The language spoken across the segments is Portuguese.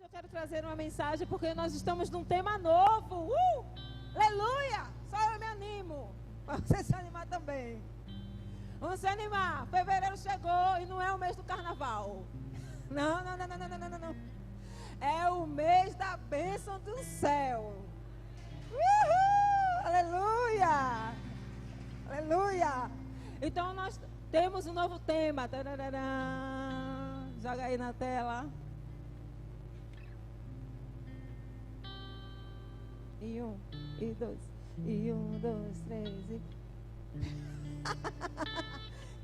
Eu quero trazer uma mensagem porque nós estamos num tema novo. Aleluia! Só eu me animo. Você se animar também. Vamos se animar. Fevereiro chegou e não é o mês do carnaval. Não. É o mês da bênção do céu. Uhul! Aleluia! Aleluia! Então nós temos um novo tema. Tarará. Joga aí na tela. E 1, e 2, e 1, 2, 3 e...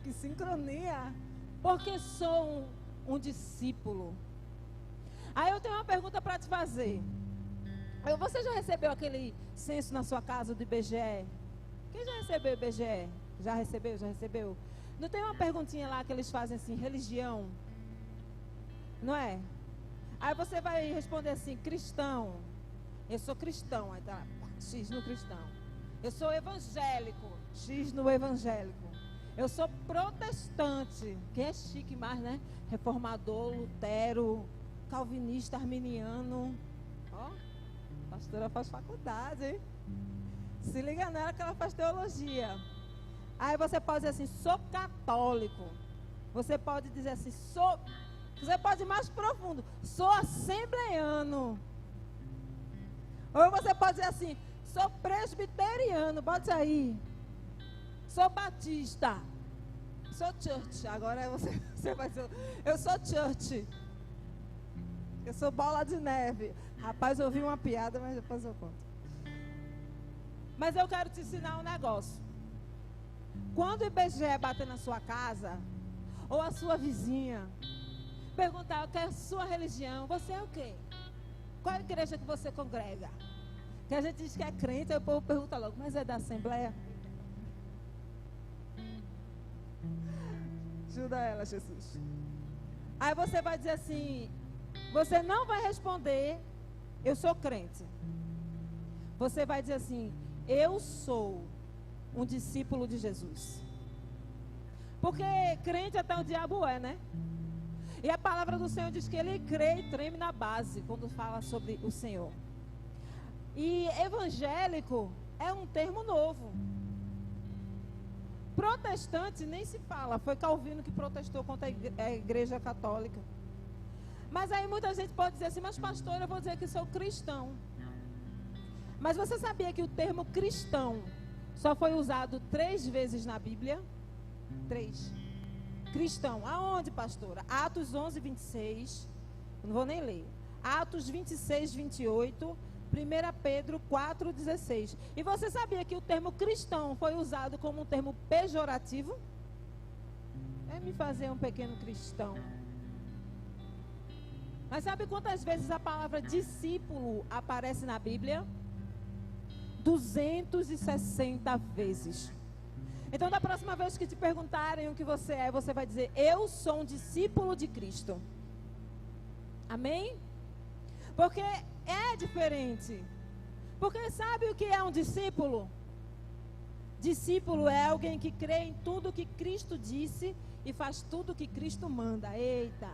Que sincronia! Porque sou um discípulo. Aí eu tenho uma pergunta para te fazer. Você já recebeu aquele censo na sua casa do IBGE? Quem já recebeu o IBGE? Já recebeu? Não tem uma perguntinha lá que eles fazem assim, religião? Não é? Aí você vai responder assim, cristão. Eu sou cristão, aí tá, X no cristão. Eu sou evangélico, X no evangélico. Eu sou protestante, que é chique mais, né? Reformador, Lutero, calvinista, arminiano. Ó, a pastora faz faculdade, hein? Se liga nela que ela faz teologia. Aí você pode dizer assim, sou católico. Você pode dizer assim, você pode ir mais profundo, sou assembleiano. Ou você pode dizer assim, sou presbiteriano, bote aí. Sou batista. Sou church. Agora você vai dizer, eu sou church. Eu sou bola de neve. Rapaz, eu ouvi uma piada, mas depois eu conto. Mas eu quero te ensinar um negócio. Quando o IBGE bater na sua casa, ou a sua vizinha, perguntar qual é a sua religião, você é o quê? Qual é a igreja que você congrega? Que a gente diz que é crente, aí o povo pergunta logo, mas é da Assembleia? Ajuda ela, Jesus. Aí você vai dizer assim, você não vai responder, eu sou crente. Você vai dizer assim, eu sou um discípulo de Jesus. Porque crente até o diabo é, né? E a palavra do Senhor diz que ele crê e treme na base quando fala sobre o Senhor. E evangélico é um termo novo. Protestante nem se fala. Foi Calvino que protestou contra a igreja católica. Mas aí muita gente pode dizer assim, mas pastor, eu vou dizer que sou cristão. Mas você sabia que o termo cristão só foi usado 3 vezes na Bíblia? 3. Cristão, aonde, pastora? Atos 11, 26, não vou nem ler. Atos 26, 28, 1 Pedro 4, 16. E você sabia que o termo cristão foi usado como um termo pejorativo? É me fazer um pequeno cristão. Mas sabe quantas vezes a palavra discípulo aparece na Bíblia? 260 vezes. Então, da próxima vez que te perguntarem o que você é, você vai dizer, eu sou um discípulo de Cristo. Amém? Porque é diferente. Porque sabe o que é um discípulo? Discípulo é alguém que crê em tudo que Cristo disse e faz tudo que Cristo manda. Eita!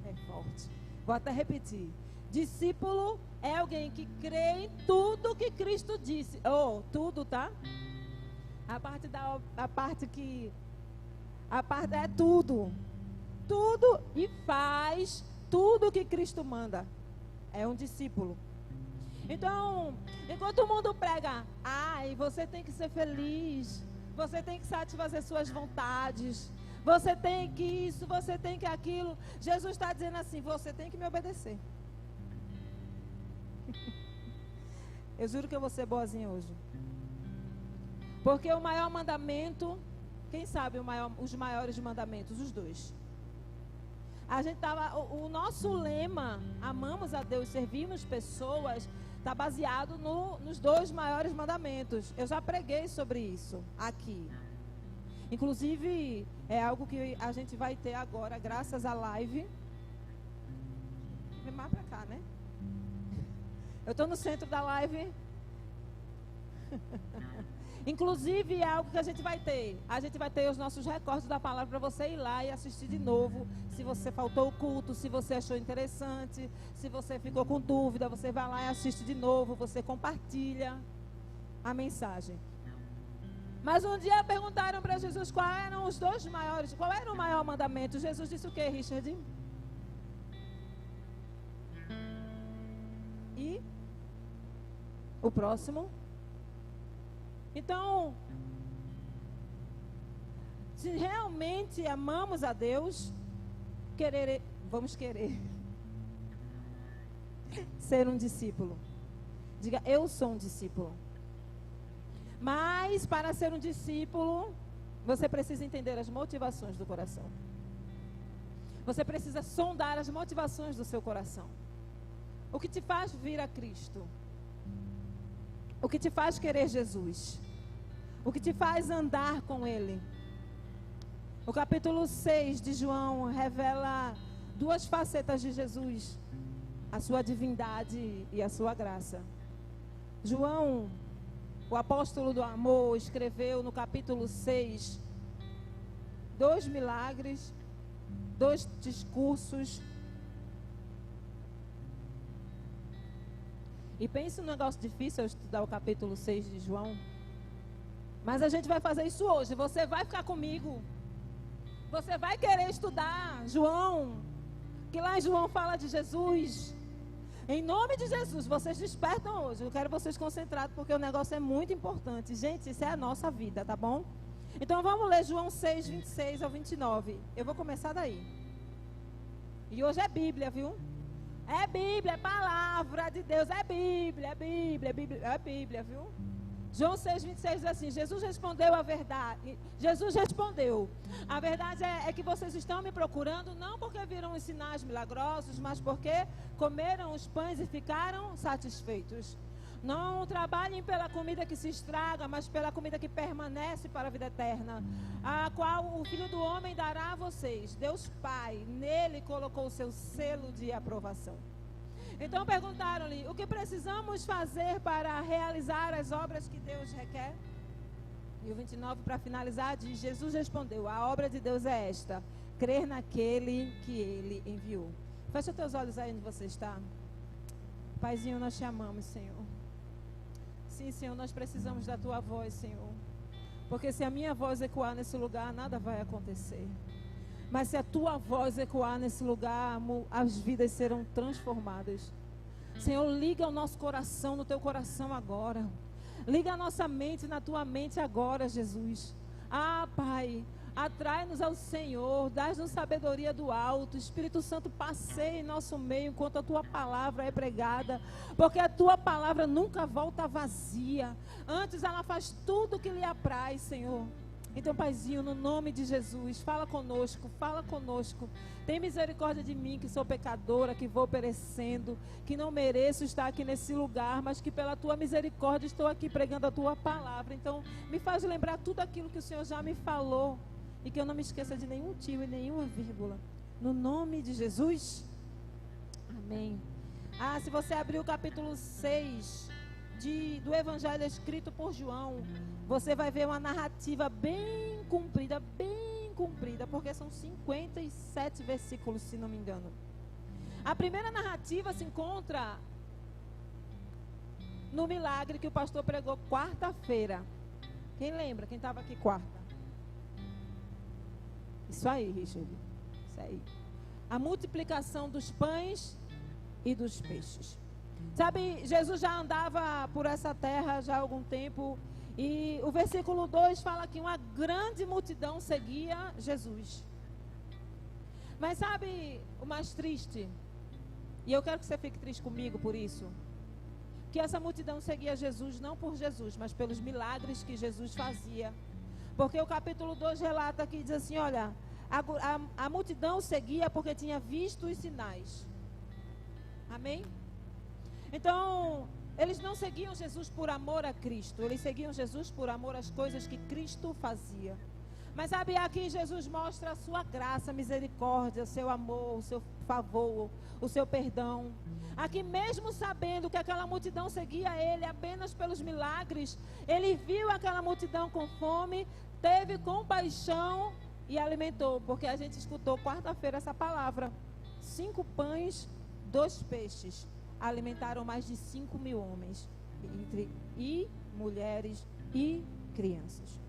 É forte. Vou até repetir. Discípulo é alguém que crê em tudo que Cristo disse. Tudo, tá? A parte é tudo. Tudo e faz tudo que Cristo manda. É um discípulo. Então, enquanto o mundo prega, você tem que ser feliz, você tem que satisfazer suas vontades, você tem que isso, você tem que aquilo. Jesus está dizendo assim, você tem que me obedecer. Eu juro que eu vou ser boazinha hoje. Porque o maior mandamento, quem sabe os maiores mandamentos, os 2. O nosso lema, amamos a Deus, servimos pessoas, está baseado nos 2 maiores mandamentos. Eu já preguei sobre isso aqui. Inclusive, é algo que a gente vai ter agora, graças à live. Vem mais para cá, né? Eu estou no centro da live. Inclusive, é algo que a gente vai ter. A gente vai ter os nossos recortes da palavra para você ir lá e assistir de novo. Se você faltou o culto, se você achou interessante, se você ficou com dúvida, você vai lá e assiste de novo, você compartilha a mensagem. Mas um dia perguntaram para Jesus qual era o maior mandamento. Jesus disse o quê, Richard? E o próximo? Então, se realmente amamos a Deus, vamos querer ser um discípulo. Diga, eu sou um discípulo. Mas para ser um discípulo, você precisa entender as motivações do coração. Você precisa sondar as motivações do seu coração. O que te faz vir a Cristo? O que te faz querer Jesus? O que te faz andar com Ele? O capítulo 6 de João revela duas facetas de Jesus: a sua divindade e a sua graça. João, o apóstolo do amor, escreveu no capítulo 6 2 milagres, 2 discursos. E pense num negócio difícil eu estudar o capítulo 6 de João. Mas a gente vai fazer isso hoje. Você vai ficar comigo. Você vai querer estudar João. Que lá em João fala de Jesus. Em nome de Jesus, vocês despertam hoje. Eu quero vocês concentrados porque o negócio é muito importante. Gente, isso é a nossa vida, tá bom? Então vamos ler João 6, 26 ao 29. Eu vou começar daí. E hoje é Bíblia, viu? É Bíblia, é palavra de Deus, é Bíblia, é Bíblia, é Bíblia, é Bíblia, viu? João 6, 26 diz assim: Jesus respondeu a verdade. Jesus respondeu: a verdade é que vocês estão me procurando não porque viram os sinais milagrosos, mas porque comeram os pães e ficaram satisfeitos. Não trabalhem pela comida que se estraga, mas pela comida que permanece para a vida eterna, a qual o Filho do Homem dará a vocês. Deus Pai, nele colocou o seu selo de aprovação. Então perguntaram-lhe: o que precisamos fazer para realizar as obras que Deus requer? E o 29, para finalizar, diz: Jesus respondeu: a obra de Deus é esta, crer naquele que Ele enviou. Fecha os teus olhos aí onde você está. Paizinho, nós te amamos, Senhor. Sim, Senhor, nós precisamos da Tua voz, Senhor. Porque se a minha voz ecoar nesse lugar, nada vai acontecer. Mas se a Tua voz ecoar nesse lugar, as vidas serão transformadas. Senhor, liga o nosso coração no Teu coração agora. Liga a nossa mente na Tua mente agora, Jesus. Ah, Pai, atrai-nos ao Senhor, dás-nos sabedoria do alto. Espírito Santo, passeie em nosso meio enquanto a Tua palavra é pregada. Porque a Tua palavra nunca volta vazia. Antes ela faz tudo o que lhe apraz, Senhor. Então, Paizinho, no nome de Jesus, fala conosco, fala conosco. Tem misericórdia de mim, que sou pecadora, que vou perecendo, que não mereço estar aqui nesse lugar, mas que pela Tua misericórdia estou aqui pregando a Tua palavra. Então, me faz lembrar tudo aquilo que o Senhor já me falou e que eu não me esqueça de nenhum tio e nenhuma vírgula. No nome de Jesus, amém. Ah, se você abrir o capítulo 6 do Evangelho escrito por João, você vai ver uma narrativa bem comprida, porque são 57 versículos, se não me engano. A primeira narrativa se encontra no milagre que o pastor pregou quarta-feira. Quem lembra? Quem estava aqui quarta? Isso aí, Richard. Isso aí. A multiplicação dos pães e dos peixes. Sabe, Jesus já andava por essa terra já há algum tempo. E o versículo 2 fala que uma grande multidão seguia Jesus. Mas sabe o mais triste? E eu quero que você fique triste comigo por isso. Que essa multidão seguia Jesus não por Jesus, mas pelos milagres que Jesus fazia. Porque o capítulo 2 relata que diz assim: olha, a multidão seguia porque tinha visto os sinais. Amém? Então, eles não seguiam Jesus por amor a Cristo. Eles seguiam Jesus por amor às coisas que Cristo fazia. Mas sabe, aqui Jesus mostra a sua graça, misericórdia, o seu amor, o seu favor, o seu perdão. Aqui mesmo sabendo que aquela multidão seguia ele apenas pelos milagres, ele viu aquela multidão com fome, teve compaixão e alimentou. Porque a gente escutou quarta-feira essa palavra. 5 pães, 2 peixes. Alimentaram mais de 5.000 homens, e mulheres e crianças.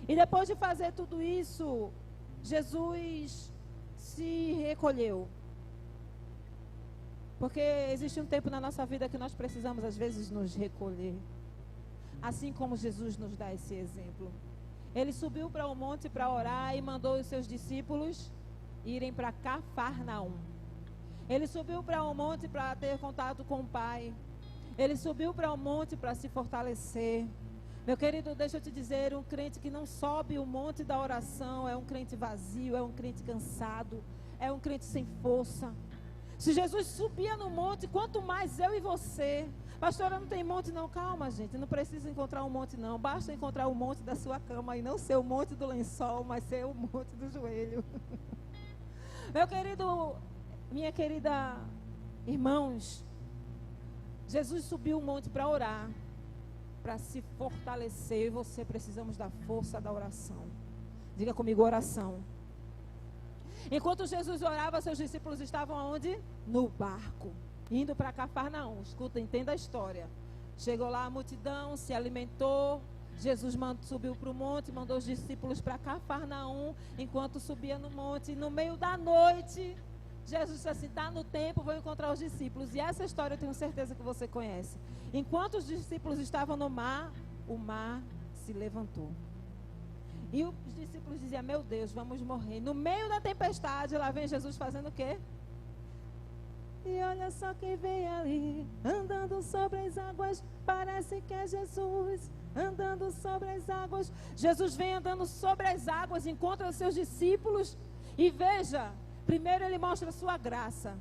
E depois de fazer tudo isso, Jesus se recolheu. Porque existe um tempo na nossa vida que nós precisamos, às vezes, nos recolher. Assim como Jesus nos dá esse exemplo. Ele subiu para o monte para orar e mandou os seus discípulos irem para Cafarnaum. Ele subiu para o monte para ter contato com o Pai. Ele subiu para o monte para se fortalecer. Meu querido, deixa eu te dizer, um crente que não sobe o monte da oração é um crente vazio, é um crente cansado, é um crente sem força. Se Jesus subia no monte, quanto mais eu e você. Pastora, não tem monte não. Calma, gente, não precisa encontrar um monte não. Basta encontrar o monte da sua cama e não ser o monte do lençol, mas ser o monte do joelho. Meu querido, minha querida, irmãos, Jesus subiu o monte para orar, para se fortalecer. E você precisamos da força da oração. Diga comigo, oração. Enquanto Jesus orava, seus discípulos estavam aonde? No barco, indo para Cafarnaum. Escuta, entenda a história. Chegou lá a multidão, se alimentou. Jesus subiu para o monte, mandou os discípulos para Cafarnaum. Enquanto subia no monte, no meio da noite, Jesus disse assim, está no tempo, vou encontrar os discípulos. E essa história eu tenho certeza que você conhece. Enquanto os discípulos estavam no mar, o mar se levantou. E os discípulos diziam, meu Deus, vamos morrer. No meio da tempestade, lá vem Jesus fazendo o quê? E olha só quem vem ali, andando sobre as águas, parece que é Jesus, andando sobre as águas. Jesus vem andando sobre as águas, encontra os seus discípulos e veja, primeiro ele mostra a sua graça.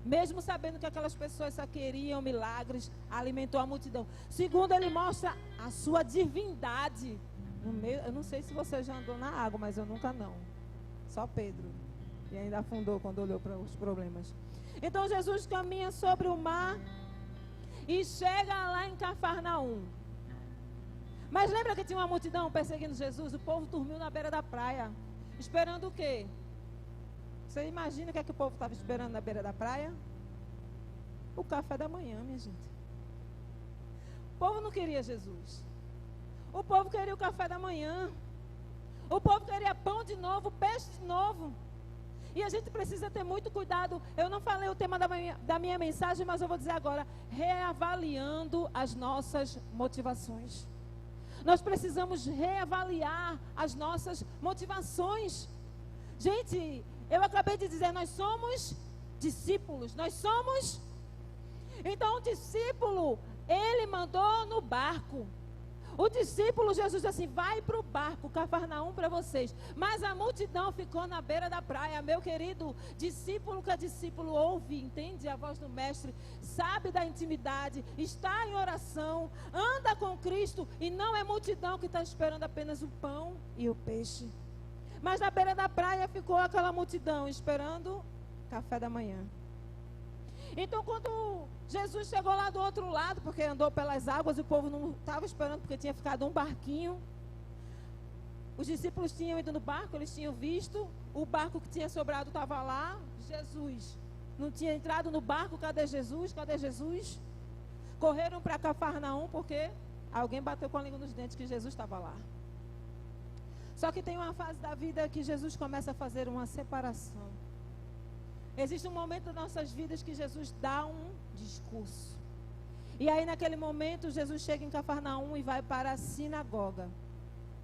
Mesmo sabendo que aquelas pessoas só queriam milagres, alimentou a multidão. Segundo, ele mostra a sua divindade. No meio, eu não sei se você já andou na água, mas eu nunca não. Só Pedro. E ainda afundou quando olhou para os problemas. Então Jesus caminha sobre o mar e chega lá em Cafarnaum. Mas lembra que tinha uma multidão perseguindo Jesus? O povo dormiu na beira da praia. Esperando o quê? Você imagina o que é que o povo estava esperando na beira da praia? O café da manhã, minha gente. O povo não queria Jesus. O povo queria o café da manhã. O povo queria pão de novo, peixe de novo. E a gente precisa ter muito cuidado. Eu não falei o tema da minha mensagem, mas eu vou dizer agora. Reavaliando as nossas motivações. Nós precisamos reavaliar as nossas motivações. Gente, eu acabei de dizer, nós somos discípulos. Nós somos. Então o discípulo, ele mandou no barco. O discípulo, Jesus disse assim, vai para o barco, Cafarnaum para vocês. Mas a multidão ficou na beira da praia. Meu querido, discípulo que é discípulo ouve, entende a voz do mestre, sabe da intimidade, está em oração, anda com Cristo e não é multidão que está esperando apenas o pão e o peixe. Mas na beira da praia ficou aquela multidão esperando café da manhã. Então, quando Jesus chegou lá do outro lado, porque andou pelas águas, o povo não estava esperando, porque tinha ficado um barquinho. Os discípulos tinham ido no barco, eles tinham visto, o barco que tinha sobrado estava lá, Jesus não tinha entrado no barco, cadê Jesus? Cadê Jesus? Correram para Cafarnaum, porque alguém bateu com a língua nos dentes que Jesus estava lá. Só que tem uma fase da vida que Jesus começa a fazer uma separação. Existe um momento das nossas vidas que Jesus dá um discurso. E aí naquele momento Jesus chega em Cafarnaum e vai para a sinagoga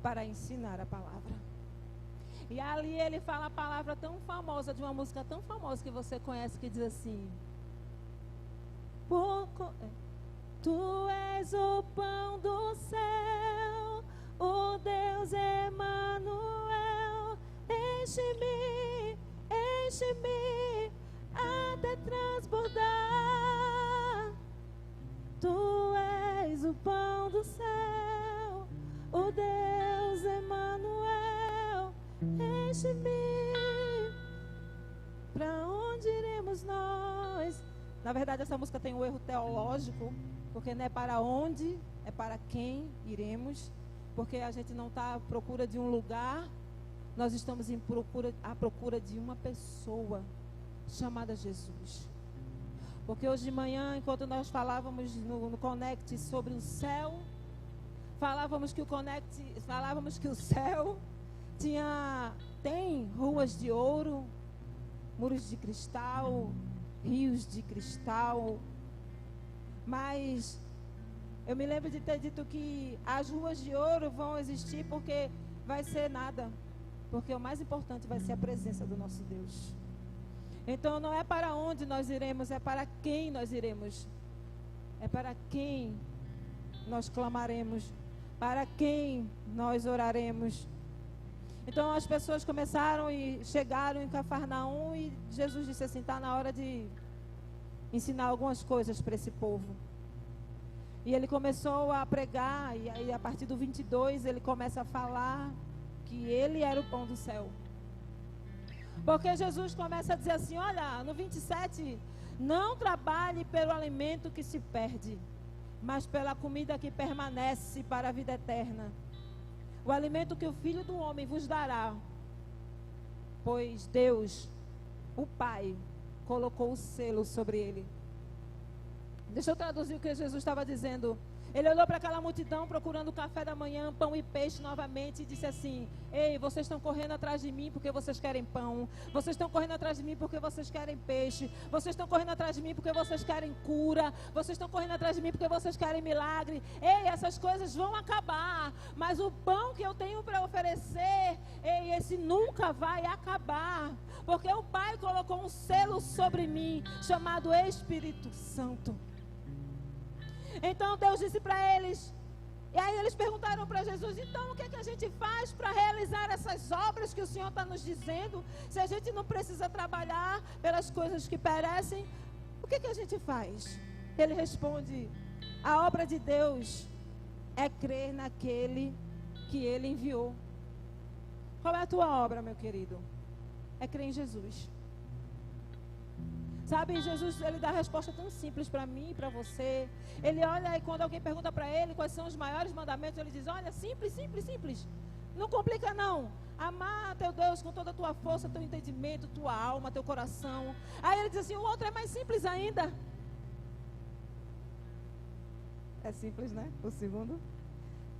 para ensinar a palavra. E ali ele fala a palavra tão famosa, de uma música tão famosa que você conhece, que diz assim: Tu és o pão do céu, o Deus Emanuel, enche-me, enche-me até transbordar. Tu és o pão do céu, o Deus Emanuel, Enche-me. Para onde iremos nós? Na verdade, essa música tem um erro teológico, porque não é para onde, é para quem iremos. Porque a gente não está à procura de um lugar, nós estamos à procura de uma pessoa chamada Jesus. Porque hoje de manhã, enquanto nós falávamos no Connect sobre o céu, falávamos que o céu tem ruas de ouro, muros de cristal, rios de cristal. Mas eu me lembro de ter dito que as ruas de ouro vão existir porque vai ser nada. Porque o mais importante vai ser a presença do nosso Deus. Então não é para onde nós iremos, é para quem nós iremos. É para quem nós clamaremos, para quem nós oraremos. Então as pessoas começaram e chegaram em Cafarnaum e Jesus disse assim, está na hora de ensinar algumas coisas para esse povo. E ele começou a pregar, e aí a partir do 22 ele começa a falar que ele era o pão do céu. Porque Jesus começa a dizer assim, olha, no 27, não trabalhe pelo alimento que se perde, mas pela comida que permanece para a vida eterna. O alimento que o Filho do Homem vos dará, pois Deus, o Pai, colocou o selo sobre ele. Deixa eu traduzir o que Jesus estava dizendo. Ele olhou para aquela multidão procurando café da manhã, pão e peixe novamente e disse assim, ei, vocês estão correndo atrás de mim porque vocês querem pão, vocês estão correndo atrás de mim porque vocês querem peixe, vocês estão correndo atrás de mim porque vocês querem cura, vocês estão correndo atrás de mim porque vocês querem milagre. Ei, essas coisas vão acabar, mas o pão que eu tenho para oferecer, ei, esse nunca vai acabar, porque o Pai colocou um selo sobre mim chamado Espírito Santo. Então Deus disse para eles, e aí eles perguntaram para Jesus, então o que é que a gente faz para realizar essas obras que o Senhor está nos dizendo? Se a gente não precisa trabalhar pelas coisas que perecem, o que é que a gente faz? Ele responde, a obra de Deus é crer naquele que Ele enviou. Qual é a tua obra, meu querido? É crer em Jesus. Sabe, Jesus, ele dá a resposta tão simples para mim e para você. Ele olha e quando alguém pergunta para ele quais são os maiores mandamentos, ele diz, olha, simples, simples, simples. Não complica não. Amar teu Deus com toda a tua força, teu entendimento, tua alma, teu coração. Aí ele diz assim, o outro é mais simples ainda. É simples, né? O segundo?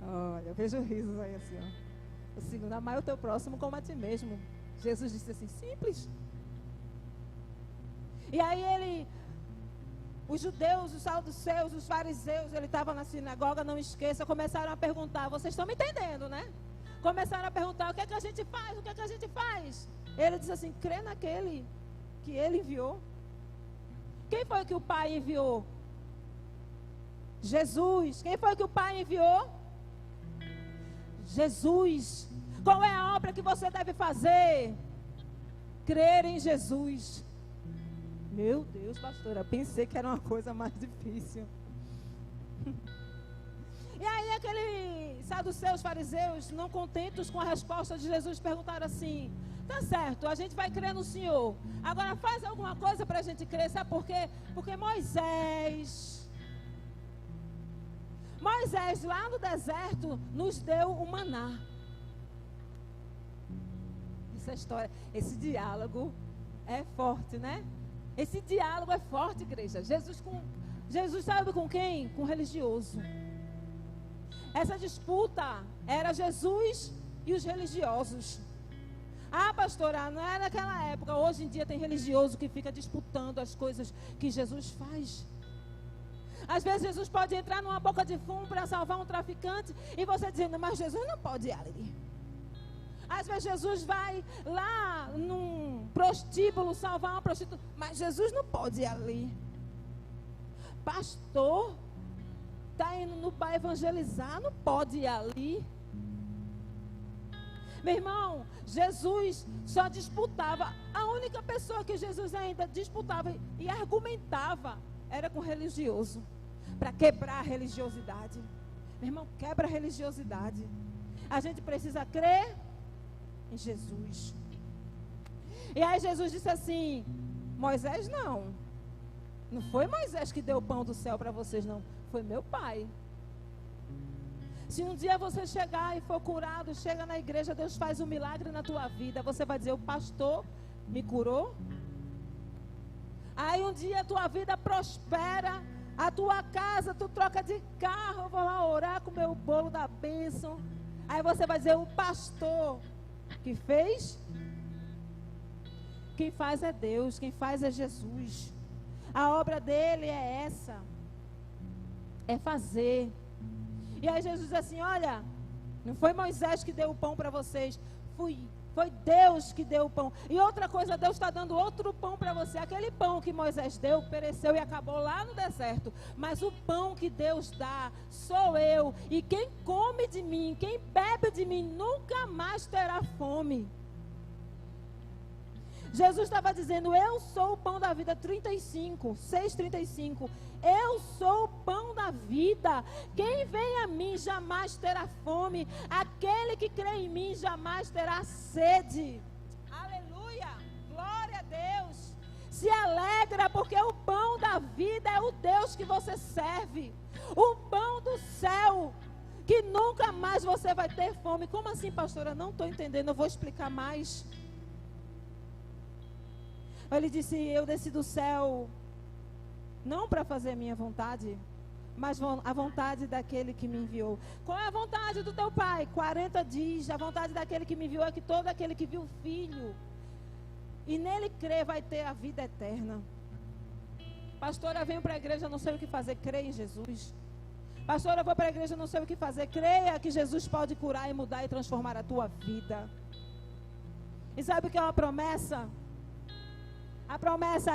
Olha, eu vejo risos aí assim, ó. O segundo, amar o teu próximo como a ti mesmo. Jesus disse assim, simples. E aí os judeus, os saduceus, os fariseus, ele estava na sinagoga, não esqueça, começaram a perguntar, vocês estão me entendendo, né? Começaram a perguntar, o que é que a gente faz, o que é que a gente faz? Ele disse assim, crê naquele que ele enviou. Quem foi que o Pai enviou? Jesus. Quem foi que o Pai enviou? Jesus. Qual é a obra que você deve fazer? Crer em Jesus. Meu Deus, pastora, pensei que era uma coisa mais difícil. E aí aqueles saduceus, fariseus, não contentes com a resposta de Jesus, perguntaram assim, tá certo, a gente vai crer no Senhor. Agora faz alguma coisa para a gente crer, sabe por quê? Porque Moisés lá no deserto nos deu o maná. Essa história, esse diálogo é forte, né? Esse diálogo é forte, igreja. Jesus sabe com quem? Com o religioso. Essa disputa era Jesus e os religiosos. Ah, pastora, não era naquela época. Hoje em dia tem religioso que fica disputando as coisas que Jesus faz. Às vezes Jesus pode entrar numa boca de fumo para salvar um traficante e você dizendo, mas Jesus não pode ir ali. Às vezes Jesus vai lá num prostíbulo salvar uma prostituta, mas Jesus não pode ir ali. Pastor, está indo no bar evangelizar, não pode ir ali. Meu irmão, Jesus só disputava, a única pessoa que Jesus ainda disputava e argumentava era com o religioso, para quebrar a religiosidade. Meu irmão, quebra a religiosidade. A gente precisa crer em Jesus. E aí Jesus disse assim: Moisés não. Não foi Moisés que deu o pão do céu para vocês, não. Foi meu pai. Se um dia você chegar e for curado, chega na igreja, Deus faz um milagre na tua vida, você vai dizer: o pastor me curou? Aí um dia a tua vida prospera, a tua casa, tu troca de carro, eu vou lá orar com o meu bolo da bênção. Aí você vai dizer: o pastor que fez? Quem faz é Deus, quem faz é Jesus. A obra dele é essa, é fazer. E aí Jesus diz assim: olha, não foi Moisés que deu o pão para vocês, foi Deus que deu o pão. E outra coisa, Deus está dando outro pão para você. Aquele pão que Moisés deu, pereceu e acabou lá no deserto. Mas o pão que Deus dá, sou eu. E quem come de mim, quem bebe de mim, nunca mais terá fome. Jesus estava dizendo: eu sou o pão da vida, 6:35. Eu sou o pão da vida. Quem vem a mim jamais terá fome. Aquele que crê em mim jamais terá sede. Aleluia, glória a Deus. Se alegra, porque o pão da vida é o Deus que você serve. O pão do céu, que nunca mais você vai ter fome. Como assim, pastora? Não estou entendendo, eu vou explicar mais. Ele disse: eu desci do céu não para fazer a minha vontade, mas a vontade daquele que me enviou. Qual é a vontade do teu pai? 40 diz, a vontade daquele que me enviou é que todo aquele que viu o filho e nele crê vai ter a vida eterna. Pastora, eu venho para a igreja, não sei o que fazer. Creia em Jesus. Pastora, eu vou para a igreja, não sei o que fazer. Creia que Jesus pode curar e mudar e transformar a tua vida. E sabe o que é uma promessa? A promessa,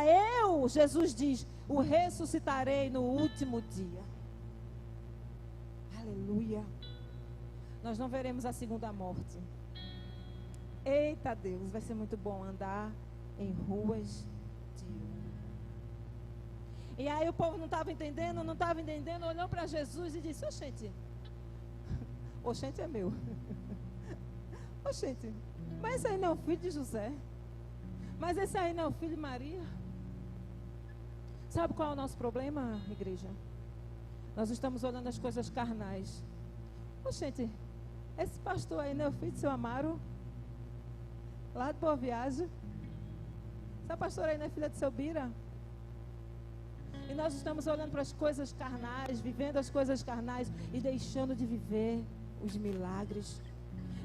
Jesus diz: o ressuscitarei no último dia. Aleluia. Nós não veremos a segunda morte. Eita Deus, vai ser muito bom andar em ruas de ouro. E aí o povo não estava entendendo, olhou para Jesus e disse: oxente, oxente é meu. Oxente, mas esse aí não é o filho de José? Mas esse aí não é o filho de Maria? Sabe qual é o nosso problema, igreja? Nós estamos olhando as coisas carnais. Gente, esse pastor aí não é o filho de seu Amaro? Lá de Boa Viagem? Essa pastora aí não é filha de seu Bira? E nós estamos olhando para as coisas carnais, vivendo as coisas carnais e deixando de viver os milagres.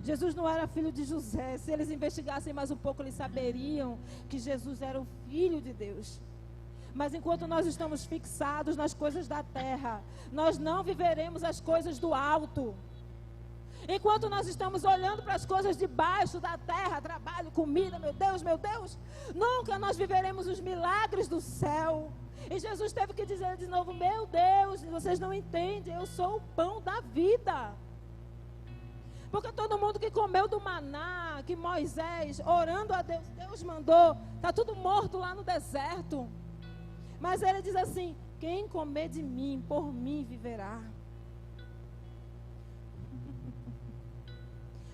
Jesus não era filho de José. Se eles investigassem mais um pouco, eles saberiam que Jesus era o Filho de Deus. Mas enquanto nós estamos fixados nas coisas da terra, nós não viveremos as coisas do alto. Enquanto nós estamos olhando para as coisas de baixo da terra, trabalho, comida, meu Deus, nunca nós viveremos os milagres do céu. E Jesus teve que dizer de novo: meu Deus, vocês não entendem, eu sou o pão da vida. Porque todo mundo que comeu do maná, que Moisés, orando a Deus, Deus mandou, está tudo morto lá no deserto. Mas ele diz assim: quem comer de mim, por mim viverá.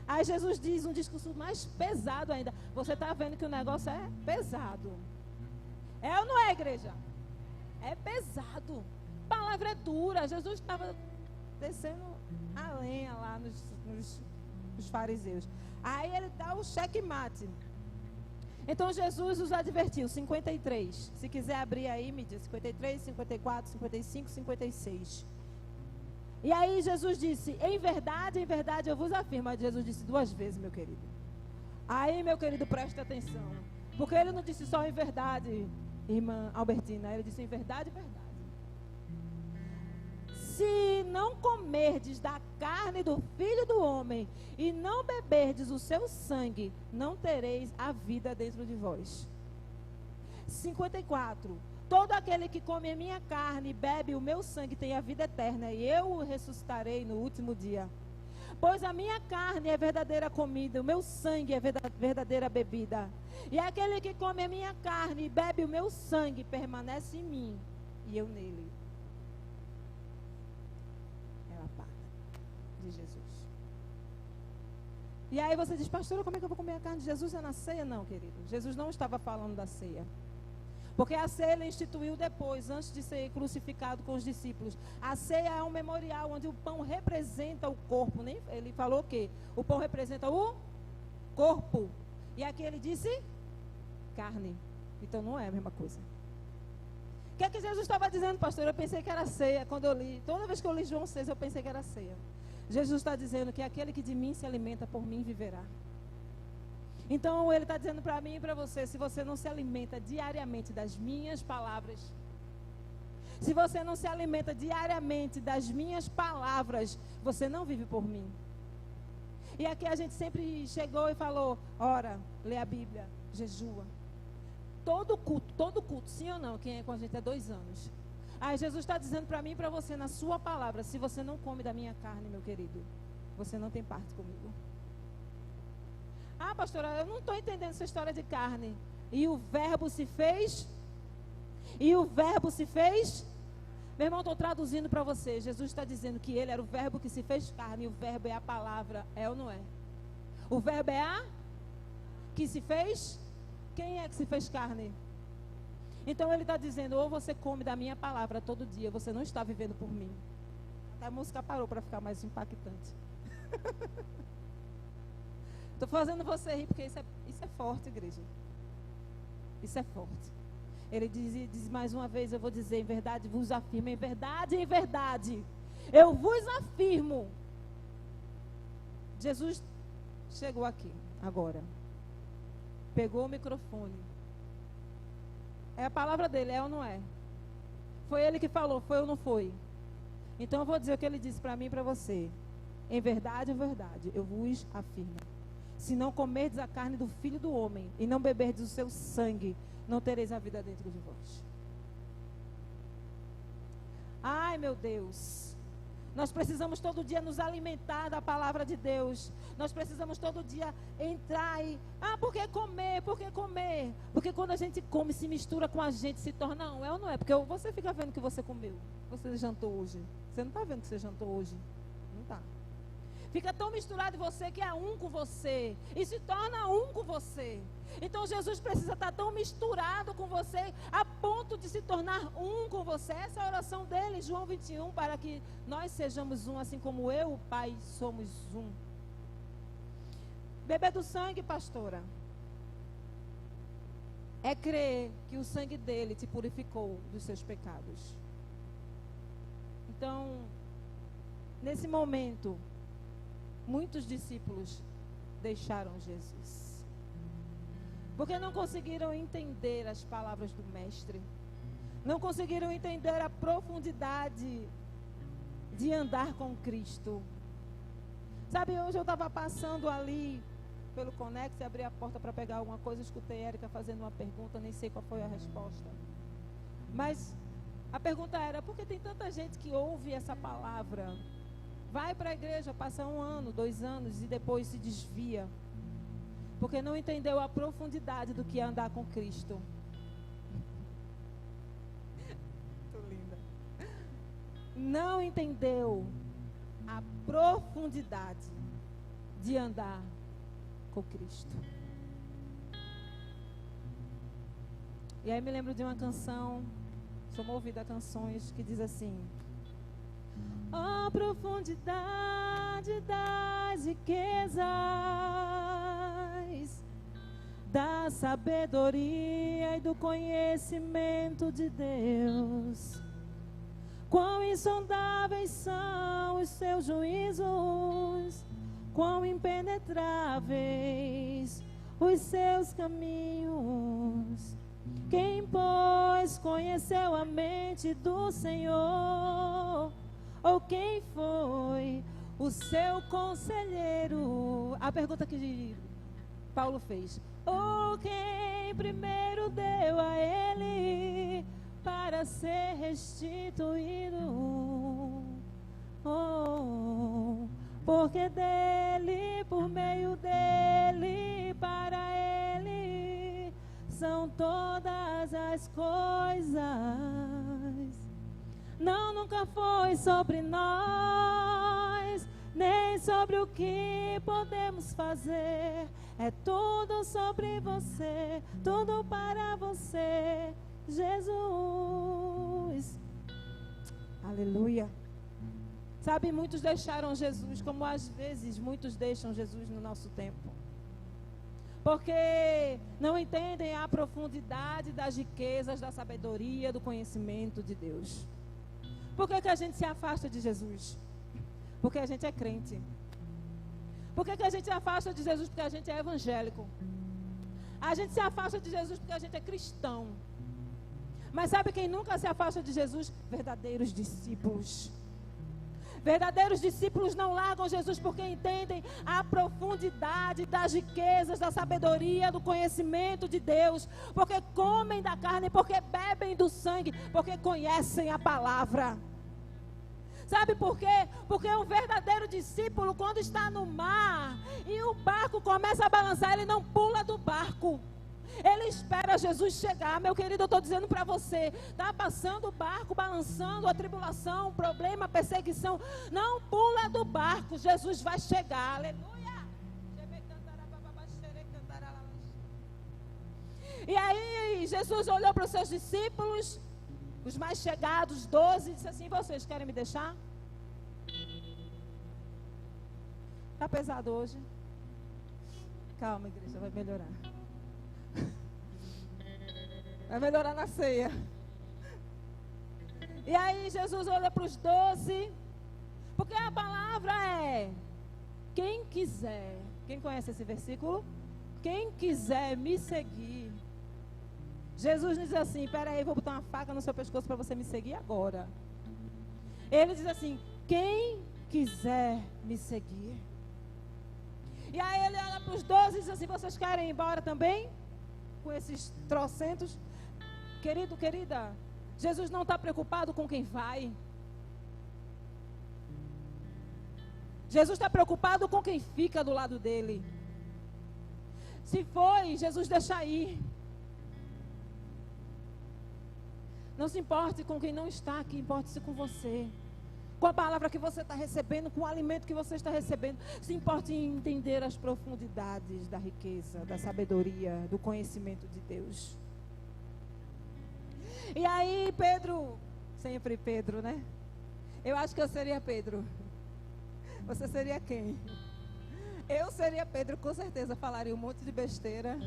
Aí Jesus diz um discurso mais pesado ainda. Você está vendo que o negócio é pesado. É ou não é, igreja? É pesado. A palavra é dura. Jesus estava descendo a lenha lá nos fariseus. Aí ele dá o checkmate. Então Jesus os advertiu. 53. Se quiser abrir aí, me diz. 53, 54, 55, 56. E aí Jesus disse: em verdade eu vos afirmo. Aí Jesus disse 2 vezes, meu querido. Aí, meu querido, preste atenção. Porque ele não disse só em verdade, irmã Albertina. Ele disse em verdade, verdade. Se não comerdes da carne do Filho do Homem e não beberdes o seu sangue, não tereis a vida dentro de vós. 54. Todo aquele que come a minha carne e bebe o meu sangue tem a vida eterna, e eu o ressuscitarei no último dia. Pois a minha carne é verdadeira comida, o meu sangue é verdadeira bebida. E aquele que come a minha carne e bebe o meu sangue permanece em mim, e eu nele. É a palavra de Jesus. E aí você diz, pastora, como é que eu vou comer a carne de Jesus? É na ceia? Não, querido. Jesus não estava falando da ceia. Porque a ceia ele instituiu depois, antes de ser crucificado com os discípulos. A ceia é um memorial onde o pão representa o corpo. Ele falou o quê? O pão representa o corpo. E aqui ele disse carne. Então não é a mesma coisa. O que é que Jesus estava dizendo, pastor? Eu pensei que era ceia. Quando eu li, toda vez que eu li João 6, eu pensei que era ceia. Jesus está dizendo que aquele que de mim se alimenta, por mim viverá. Então ele está dizendo para mim e para você, se você não se alimenta diariamente das minhas palavras, se você não se alimenta diariamente das minhas palavras, você não vive por mim. E aqui a gente sempre chegou e falou, ora, lê a Bíblia, jejua. Todo culto, sim ou não, quem é com a gente há 2 anos. Aí Jesus está dizendo para mim e para você, na sua palavra, se você não come da minha carne, meu querido, você não tem parte comigo. Ah, pastora, eu não estou entendendo essa história de carne. E o verbo se fez? E o verbo se fez? Meu irmão, estou traduzindo para você. Jesus está dizendo que ele era o verbo que se fez carne. E o verbo é a palavra, é ou não é? O verbo é a que se fez? Quem é que se fez carne? Então ele está dizendo, ou você come da minha palavra todo dia, você não está vivendo por mim. Até a música parou para ficar mais impactante. Estou fazendo você rir, porque isso é forte, igreja. Isso é forte. Ele diz mais uma vez, eu vou dizer, em verdade vos afirmo, em verdade, eu vos afirmo. Jesus chegou aqui, agora. Pegou o microfone. É a palavra dele, é ou não é? Foi ele que falou, foi ou não foi? Então eu vou dizer o que ele disse para mim e para você. Em verdade, eu vos afirmo. Se não comerdes a carne do Filho do Homem e não beberdes o seu sangue, não tereis a vida dentro de vós. Ai, meu Deus. Nós precisamos todo dia nos alimentar da palavra de Deus. Nós precisamos todo dia entrar e... por que comer? Por que comer? Porque quando a gente come, se mistura com a gente, se torna um. É ou não é? Porque você fica vendo que você comeu. Você jantou hoje. Você não está vendo que você jantou hoje. Não está. Fica tão misturado em você que é um com você. E se torna um com você. Então Jesus precisa estar tão misturado com você a ponto de se tornar um com você. Essa é a oração dele, João 21, para que nós sejamos um, assim como eu, o Pai, somos um. Beber do sangue, pastora, é crer que o sangue dele te purificou dos seus pecados. Então, nesse momento, muitos discípulos deixaram Jesus. Porque não conseguiram entender as palavras do Mestre. Não conseguiram entender a profundidade de andar com Cristo. Sabe, hoje eu estava passando ali pelo Conex e abri a porta para pegar alguma coisa. Escutei Érica fazendo uma pergunta, nem sei qual foi a resposta. Mas a pergunta era, por que tem tanta gente que ouve essa palavra? Vai para a igreja, passa 1 ano, 2 anos e depois se desvia. Porque não entendeu a profundidade do que é andar com Cristo. Muito linda. Não entendeu a profundidade de andar com Cristo. E aí me lembro de uma canção, sou movida a canções que diz assim: a profundidade das riquezas, da sabedoria e do conhecimento de Deus. Quão insondáveis são os seus juízos, quão impenetráveis os seus caminhos. Quem, pois, conheceu a mente do Senhor? Ou quem foi o seu conselheiro? A pergunta que Paulo fez. Ou quem primeiro deu a ele para ser restituído? Oh, porque dele, por meio dele, para ele são todas as coisas. Não, nunca foi sobre nós, nem sobre o que podemos fazer. É tudo sobre você, tudo para você, Jesus. Aleluia. Sabe, muitos deixaram Jesus, como às vezes muitos deixam Jesus no nosso tempo, porque não entendem a profundidade das riquezas, da sabedoria, do conhecimento de Deus. Por que a gente se afasta de Jesus? Porque a gente é crente. Por que a gente se afasta de Jesus? Porque a gente é evangélico. A gente se afasta de Jesus porque a gente é cristão. Mas sabe quem nunca se afasta de Jesus? Verdadeiros discípulos. Verdadeiros discípulos não largam Jesus porque entendem a profundidade das riquezas, da sabedoria, do conhecimento de Deus. Porque comem da carne, porque bebem do sangue, porque conhecem a palavra. Sabe por quê? Porque um verdadeiro discípulo, quando está no mar e o barco começa a balançar, ele não pula do barco. Ele espera Jesus chegar. Meu querido, eu estou dizendo para você, está passando o barco, balançando, a tribulação, o problema, a perseguição, não pula do barco, Jesus vai chegar. Aleluia. E aí Jesus olhou para os seus discípulos, os mais chegados, 12, e disse assim: vocês querem me deixar? Está pesado hoje? Calma, igreja, vai melhorar. Vai melhorar na ceia. E aí Jesus olha para os 12, porque a palavra é: quem quiser. Quem conhece esse versículo? Quem quiser me seguir. Jesus diz assim: peraí, vou botar uma faca no seu pescoço para você me seguir agora. Ele diz assim: quem quiser me seguir. E aí ele olha para os 12 e diz assim: vocês querem ir embora também? Com esses trocentos? Querido, querida, Jesus não está preocupado com quem vai. Jesus está preocupado com quem fica do lado dele. Se foi, Jesus deixa ir. Não se importe com quem não está aqui, importe-se com você. Com a palavra que você está recebendo, com o alimento que você está recebendo. Se importe em entender as profundidades da riqueza, da sabedoria, do conhecimento de Deus. E aí Pedro, sempre Pedro, né? Eu acho que eu seria Pedro. Você seria quem? Eu seria Pedro, com certeza falaria um monte de besteira,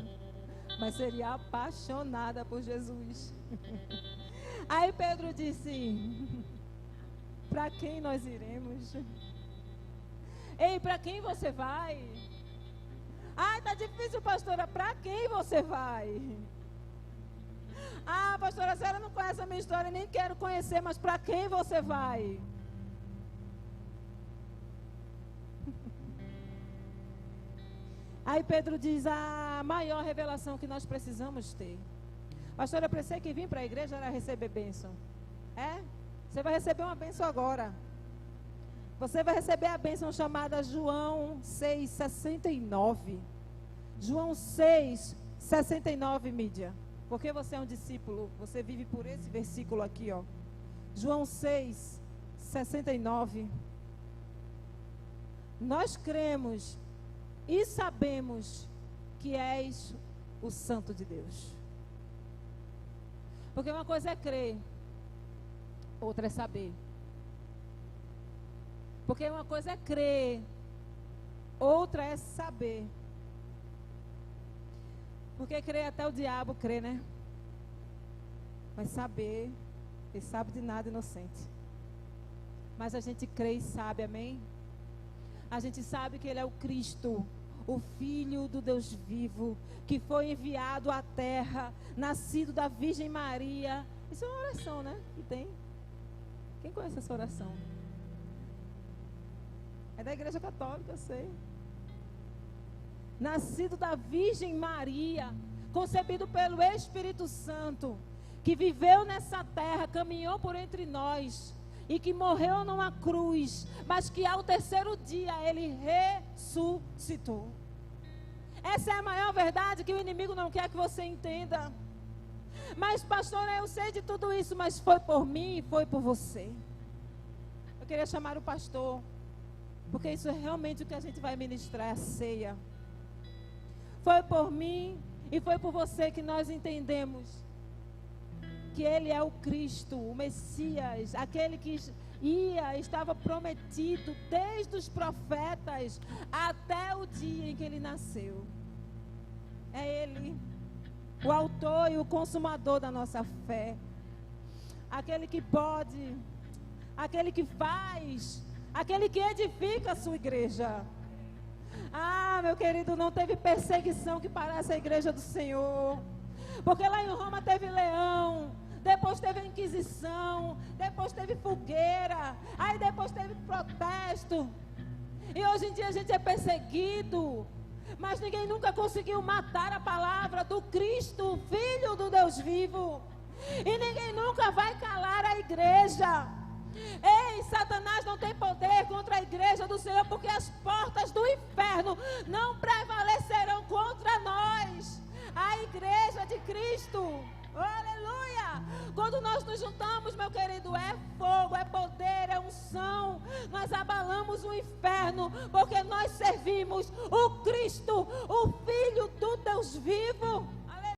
mas seria apaixonada por Jesus. Aí Pedro disse: para quem nós iremos? Ei, para quem você vai? Ai, tá difícil, pastora, para quem você vai? Ah, pastora, a senhora não conhece a minha história, nem quero conhecer, mas para quem você vai? Aí Pedro diz: a maior revelação que nós precisamos ter. Pastora, eu pensei que vim para a igreja era receber bênção. É? Você vai receber uma bênção agora. Você vai receber a bênção chamada João 6,69. João 6,69, mídia. Porque você é um discípulo, você vive por esse versículo aqui, ó. João 6,69. Nós cremos e sabemos que és o Santo de Deus. Porque uma coisa é crer, outra é saber. Porque uma coisa é crer, outra é saber. Porque crer até o diabo crê, né? Mas saber, ele sabe de nada, inocente. Mas a gente crê e sabe, amém? A gente sabe que ele é o Cristo, o Filho do Deus vivo, que foi enviado à terra, nascido da Virgem Maria. Isso é uma oração, né? Que tem. Quem conhece essa oração? É da Igreja Católica, eu sei. Nascido da Virgem Maria, concebido pelo Espírito Santo, que viveu nessa terra, caminhou por entre nós, e que morreu numa cruz, mas que ao terceiro dia ele ressuscitou. Essa é a maior verdade que o inimigo não quer que você entenda. Mas pastora, eu sei de tudo isso, mas foi por mim e foi por você. Eu queria chamar o pastor Porque isso é realmente o que a gente vai ministrar, a ceia. Foi por mim e foi por você que nós entendemos que Ele é o Cristo, o Messias, aquele que estava prometido desde os profetas até o dia em que Ele nasceu. É Ele, o autor e o consumador da nossa fé. Aquele que pode, aquele que faz, aquele que edifica a sua igreja. Ah, meu querido, não teve perseguição que parasse a igreja do Senhor. Porque lá em Roma teve leão, depois teve a Inquisição, depois teve fogueira, aí depois teve protesto. E hoje em dia a gente é perseguido, mas ninguém nunca conseguiu matar a palavra do Cristo, Filho do Deus vivo. E ninguém nunca vai calar a igreja. Ei, Satanás não tem poder contra a igreja do Senhor, porque as portas do inferno não prevalecerão contra nós, a igreja de Cristo. Aleluia! Quando nós nos juntamos, meu querido, é fogo, é poder, é unção. Nós abalamos o inferno, porque nós servimos o Cristo, o Filho do Deus vivo.